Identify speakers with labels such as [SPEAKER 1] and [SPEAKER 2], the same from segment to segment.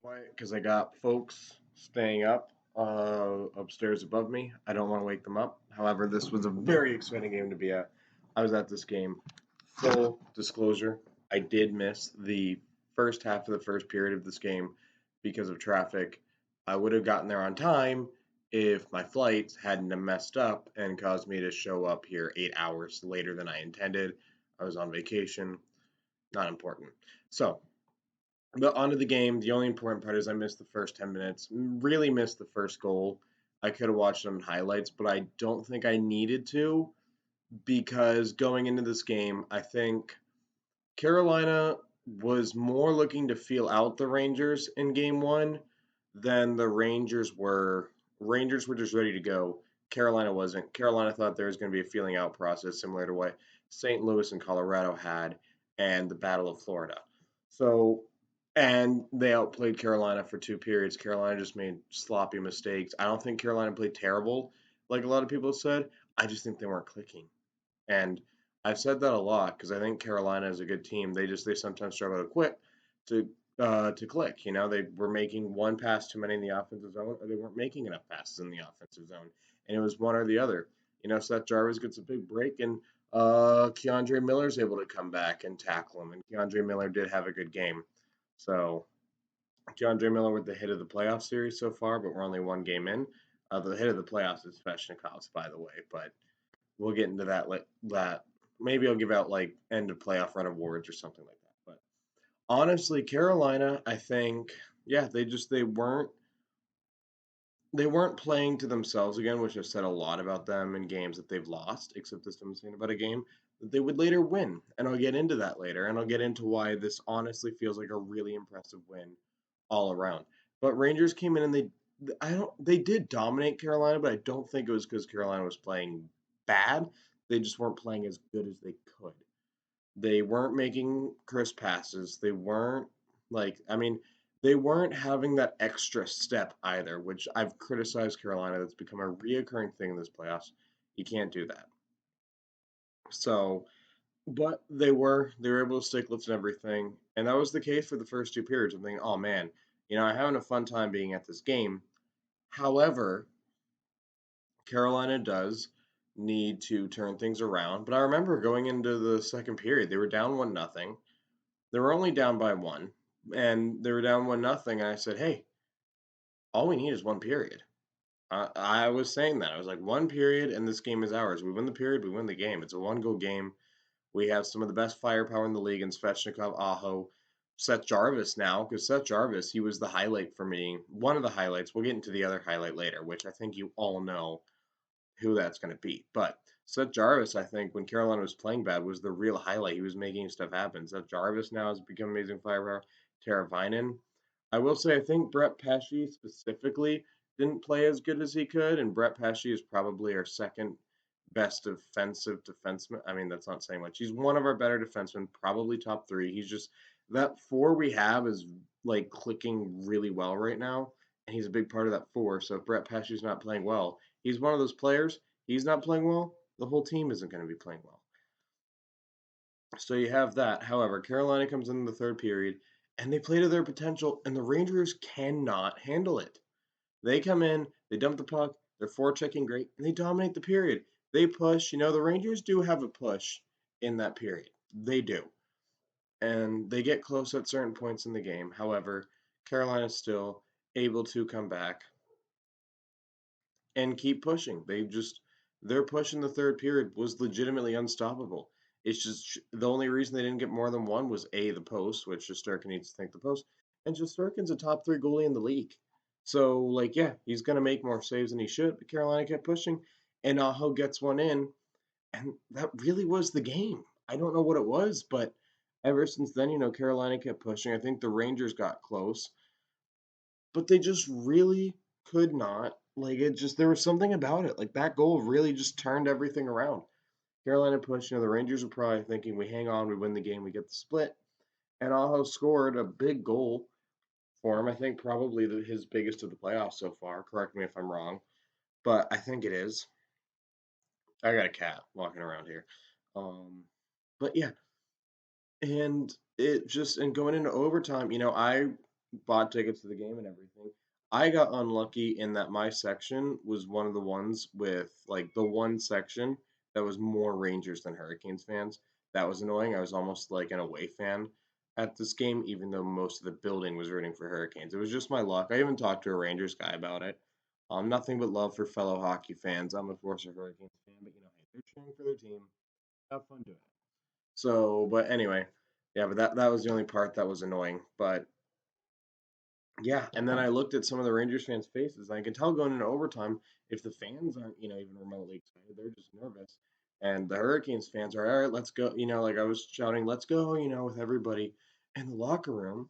[SPEAKER 1] Why? Because I got folks staying up upstairs above me. I don't want to wake them up. However, this was a very exciting game to be at. I was at this game. Full disclosure, I did miss the first half of the first period of this game because of traffic. I would have gotten there on time if my flights hadn't have messed up and caused me to show up here 8 hours later than I intended. I was on vacation. Not important. So, but onto the game. The only important part is I missed the first 10 minutes. Really missed the first goal. I could have watched them in highlights, but I don't think I needed to because going into this game, I think Carolina was more looking to feel out the Rangers in game one than the Rangers were. Rangers were just ready to go. Carolina wasn't. Carolina thought there was going to be a feeling out process similar to what St. Louis and Colorado had and the Battle of Florida. So, and they outplayed Carolina for 2 periods. Carolina just made sloppy mistakes. I don't think Carolina played terrible, like a lot of people said. I just think they weren't clicking. And I've said that a lot because I think Carolina is a good team. They sometimes struggle to quit to click. You know, they were making one pass too many in the offensive zone, or they weren't making enough passes in the offensive zone, and it was one or the other. You know, Seth Jarvis gets a big break, and Keandre Miller's able to come back and tackle him, and Keandre Miller did have a good game. So Keandre Miller with the hit of the playoff series so far, but we're only one game in. The hit of the playoffs is Sveshnikov's, by the way, but we'll get into that. Maybe I'll give out like end of playoff run awards or something like that. But honestly, Carolina, I think, yeah, they weren't playing to themselves again, which I've said a lot about them in games that they've lost, except this time I'm saying about a game that they would later win. And I'll get into that later, and I'll get into why this honestly feels like a really impressive win all around. But Rangers came in and they did dominate Carolina, but I don't think it was because Carolina was playing bad. They just weren't playing as good as they could. They weren't making crisp passes. They weren't I mean, they weren't having that extra step either, which I've criticized Carolina. That's become a reoccurring thing in this playoffs. You can't do that. So, but they were able to stick lifts and everything, and that was the case for the first 2 periods. I'm thinking, oh man, I'm having a fun time being at this game. However, Carolina does need to turn things around. But I remember going into the second period, they were down 1-0. They were only down by one, and they were down 1-0. And I said, hey, all we need is one period. I was saying that. I was like, one period, and this game is ours. We win the period, we win the game. It's a one-goal game. We have some of the best firepower in the league in Svechnikov, Aho, Seth Jarvis now, because Seth Jarvis, he was the highlight for me. One of the highlights. We'll get into the other highlight later, which I think you all know who that's going to be. But Seth Jarvis, I think, when Carolina was playing bad, was the real highlight. He was making stuff happen. Seth Jarvis now has become amazing firepower. Tara Vinen. I will say, I think Brett Pesce specifically didn't play as good as he could, and Brett Pesce is probably our second best defensive defenseman. I mean, that's not saying much. He's one of our better defensemen, probably top three. He's just that four we have is like clicking really well right now, and he's a big part of that four. So if Brett Pesce's not playing well, he's one of those players. He's not playing well. The whole team isn't going to be playing well. So you have that. However, Carolina comes in the third period and they play to their potential, and the Rangers cannot handle it. They come in, they dump the puck, they're forechecking great, and they dominate the period. They push. The Rangers do have a push in that period. They do. And they get close at certain points in the game. However, Carolina's still able to come back and keep pushing. Their push in the third period was legitimately unstoppable. It's just the only reason they didn't get more than one was A, the post, which Shesterkin needs to thank the post, and Shesterkin's a top three goalie in the league. So, yeah, he's gonna make more saves than he should, but Carolina kept pushing, and Aho gets one in, and that really was the game. I don't know what it was, but ever since then, Carolina kept pushing. I think the Rangers got close, but they just really could not. There was something about it. Like that goal really just turned everything around. Carolina pushed. The Rangers were probably thinking, we hang on, we win the game, we get the split. And Aho scored a big goal for him. I think probably his biggest of the playoffs so far. Correct me if I'm wrong, but I think it is. I got a cat walking around here. But yeah, and going into overtime, bought tickets to the game and everything. I got unlucky in that my section was one of the ones with like the one section that was more Rangers than Hurricanes fans. That was annoying. I was almost like an away fan at this game, even though most of the building was rooting for Hurricanes. It was just my luck. I even talked to a Rangers guy about it. Nothing but love for fellow hockey fans. I'm of course a Hurricanes fan, but hey, they're cheering for their team. Have fun doing it. So, but anyway, yeah, but that was the only part that was annoying. But yeah, and then I looked at some of the Rangers fans' faces, and I could tell going into overtime if the fans aren't, even remotely excited, they're just nervous. And the Hurricanes fans are, all right, let's go. Like I was shouting, let's go, with everybody. In the locker room,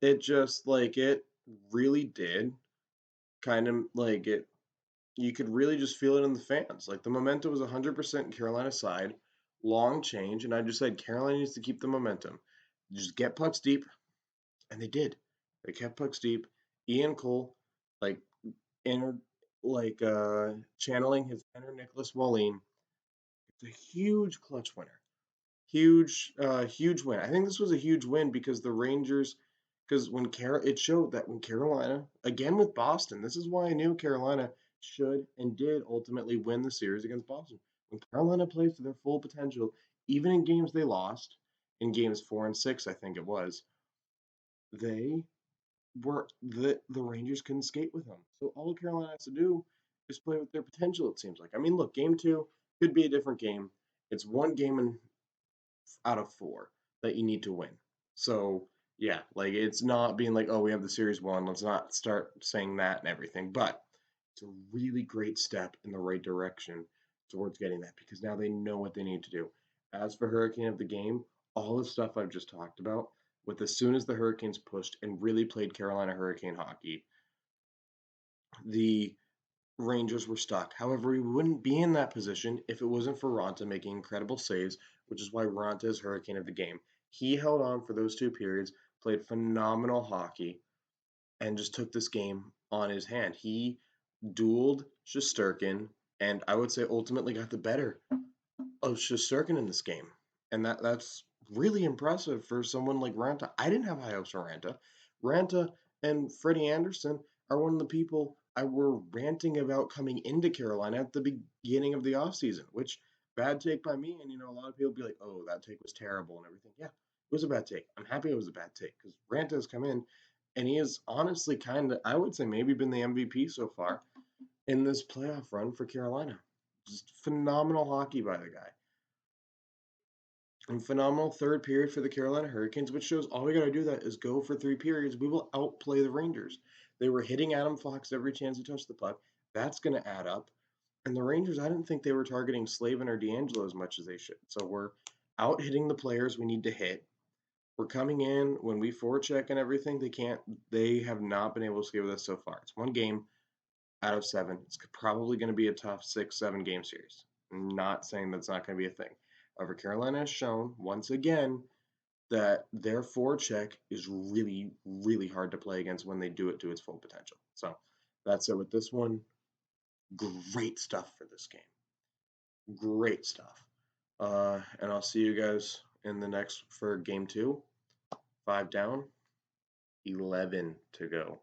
[SPEAKER 1] it just like it really did kind of like it. You could really just feel it in the fans. Like the momentum was 100% Carolina side, long change, and I just said Carolina needs to keep the momentum. Just get pucks deep, and they did. They kept pucks deep. Ian Cole, like inner, channeling his inner Nicholas Wallin. It's a huge clutch winner. Huge win. I think this was a huge win because the Rangers, because it showed that when Carolina, again with Boston, this is why I knew Carolina should and did ultimately win the series against Boston. When Carolina plays to their full potential, even in games they lost, in games 4 and 6, I think it was, they were the Rangers couldn't skate with them. So all Carolina has to do is play with their potential. It seems like. I mean, look, game two could be a different game. It's one game out of four that you need to win. So yeah, like it's not being like, oh, we have the series won. Let's not start saying that and everything. But it's a really great step in the right direction towards getting that because now they know what they need to do. As for Hurricane of the game, all the stuff I've just talked about, with as soon as the Hurricanes pushed and really played Carolina Hurricane hockey, the Rangers were stuck. However, we wouldn't be in that position if it wasn't for Ronta making incredible saves, which is why Ronta is Hurricane of the game. He held on for those 2 periods, played phenomenal hockey, and just took this game on his hand. He dueled Shesterkin, and I would say ultimately got the better of Shesterkin in this game. And that's really impressive for someone like Ranta. I didn't have high hopes for Ranta. Ranta and Freddie Anderson are one of the people I were ranting about coming into Carolina at the beginning of the offseason, which bad take by me. And a lot of people be like, oh, that take was terrible and everything. Yeah, it was a bad take. I'm happy it was a bad take because Ranta has come in and he has honestly kind of, I would say, maybe been the MVP so far in this playoff run for Carolina. Just phenomenal hockey by the guy. And phenomenal third period for the Carolina Hurricanes, which shows all we got to do that is go for 3 periods. We will outplay the Rangers. They were hitting Adam Fox every chance he touched the puck. That's going to add up. And the Rangers, I didn't think they were targeting Slavin or D'Angelo as much as they should. So we're out hitting the players we need to hit. We're coming in when we forecheck and everything. They have not been able to skate with us so far. It's one game out of 7. It's probably going to be a tough 6, 7 game series. I'm not saying that's not going to be a thing. However, Carolina has shown once again that their forecheck is really, really hard to play against when they do it to its full potential. So that's it with this one. Great stuff for this game. Great stuff. And I'll see you guys in the next for game 2. 5 down, 11 to go.